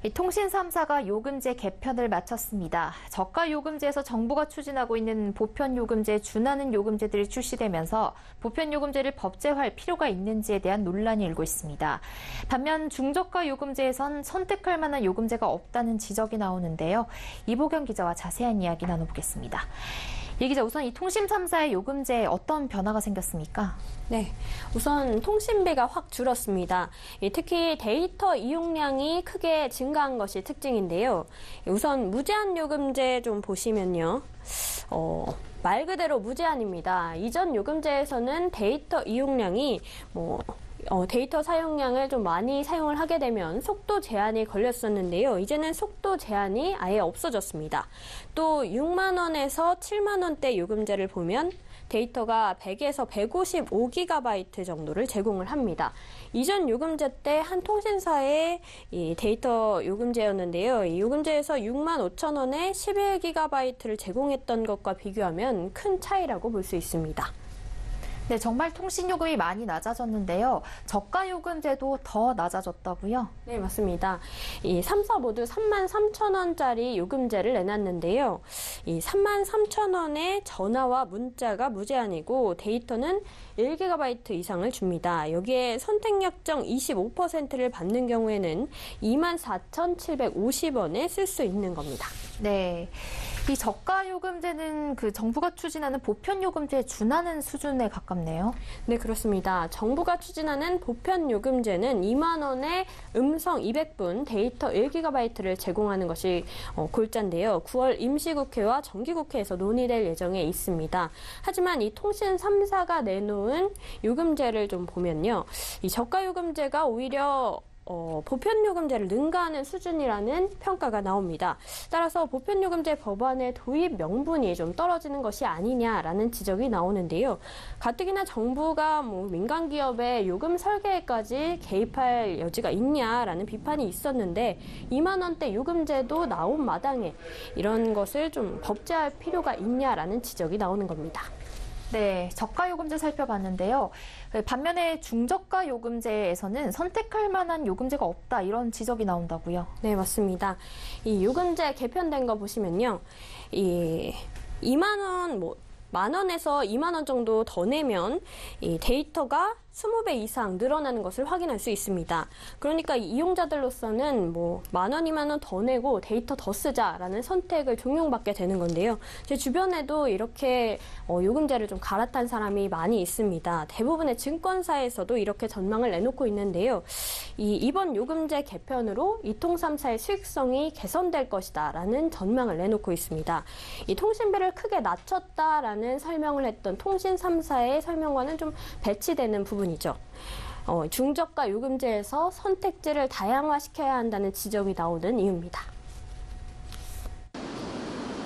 통신 3사가 요금제 개편을 마쳤습니다. 저가 요금제에서 정부가 추진하고 있는 보편 요금제에 준하는 요금제들이 출시되면서 보편 요금제를 법제화할 필요가 있는지에 대한 논란이 일고 있습니다. 반면 중저가 요금제에선 선택할 만한 요금제가 없다는 지적이 나오는데요. 이보경 기자와 자세한 이야기 나눠보겠습니다. 이 기자, 우선 이 통신 3사의 요금제에 어떤 변화가 생겼습니까? 네, 우선 통신비가 확 줄었습니다. 특히 데이터 이용량이 크게 증가한 것이 특징인데요. 우선 무제한 요금제 좀 보시면요. 말 그대로 무제한입니다. 이전 요금제에서는 데이터 이용량이 데이터 사용량을 좀 많이 사용을 하게 되면 속도 제한이 걸렸었는데요. 이제는 속도 제한이 아예 없어졌습니다. 또 6만 원에서 7만 원대 요금제를 보면 데이터가 100에서 155GB 정도를 제공을 합니다. 이전 요금제 때 한 통신사의 이 데이터 요금제였는데요. 이 요금제에서 6만 5천 원에 11GB를 제공했던 것과 비교하면 큰 차이라고 볼 수 있습니다. 네, 정말 통신요금이 많이 낮아졌는데요. 저가 요금제도 더 낮아졌다고요? 네, 맞습니다. 이 3사 모두 3만 3천 원짜리 요금제를 내놨는데요. 이 3만 3천 원에 전화와 문자가 무제한이고 데이터는 1GB 이상을 줍니다. 여기에 선택약정 25%를 받는 경우에는 2만 4,750원에 쓸 수 있는 겁니다. 네. 이 저가 요금제는 그 정부가 추진하는 보편 요금제에 준하는 수준에 가깝네요. 네, 그렇습니다. 정부가 추진하는 보편 요금제는 2만 원에 음성 200분, 데이터 1GB를 제공하는 것이 골자인데요. 9월 임시국회와 정기국회에서 논의될 예정에 있습니다. 하지만 이 통신 3사가 내놓은 요금제를 좀 보면요. 이 저가 요금제가 오히려 보편 요금제를 능가하는 수준이라는 평가가 나옵니다. 따라서 보편 요금제 법안의 도입 명분이 좀 떨어지는 것이 아니냐라는 지적이 나오는데요. 가뜩이나 정부가 민간 기업의 요금 설계에까지 개입할 여지가 있냐라는 비판이 있었는데 2만 원대 요금제도 나온 마당에 이런 것을 좀 법제할 필요가 있냐라는 지적이 나오는 겁니다. 네, 저가 요금제 살펴봤는데요. 반면에 중저가 요금제에서는 선택할 만한 요금제가 없다, 이런 지적이 나온다고요? 네, 맞습니다. 이 요금제 개편된 거 보시면요. 이 2만 원, 만 원에서 2만 원 정도 더 내면 이 데이터가 20배 이상 늘어나는 것을 확인할 수 있습니다. 그러니까 이용자들로서는 만 원, 2만 원 더 내고 데이터 더 쓰자라는 선택을 종용받게 되는 건데요. 제 주변에도 이렇게 요금제를 좀 갈아탄 사람이 많이 있습니다. 대부분의 증권사에서도 이렇게 전망을 내놓고 있는데요. 이번 요금제 개편으로 이통 3사의 수익성이 개선될 것이다라는 전망을 내놓고 있습니다. 이 통신비를 크게 낮췄다라는 설명을 했던 통신 3사의 설명과는 좀 배치되는 부분이죠. 중저가 요금제에서 선택지를 다양화시켜야 한다는 지적이 나오는 이유입니다.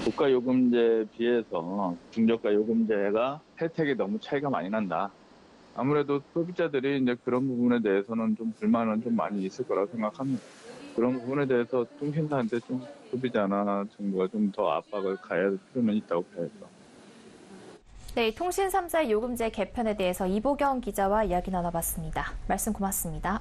고가 요금제에 비해서 중저가 요금제가 혜택이 너무 차이가 많이 난다. 아무래도 소비자들이 이제 그런 부분에 대해서는 좀 불만은 좀 많이 있을 거라고 생각합니다. 그런 부분에 대해서 통신사한테 좀 소비자나 정부가 좀 더 압박을 가해야 할 필요는 있다고 봐야죠. 네, 통신 3사의 요금제 개편에 대해서 이보경 기자와 이야기 나눠봤습니다. 말씀 고맙습니다.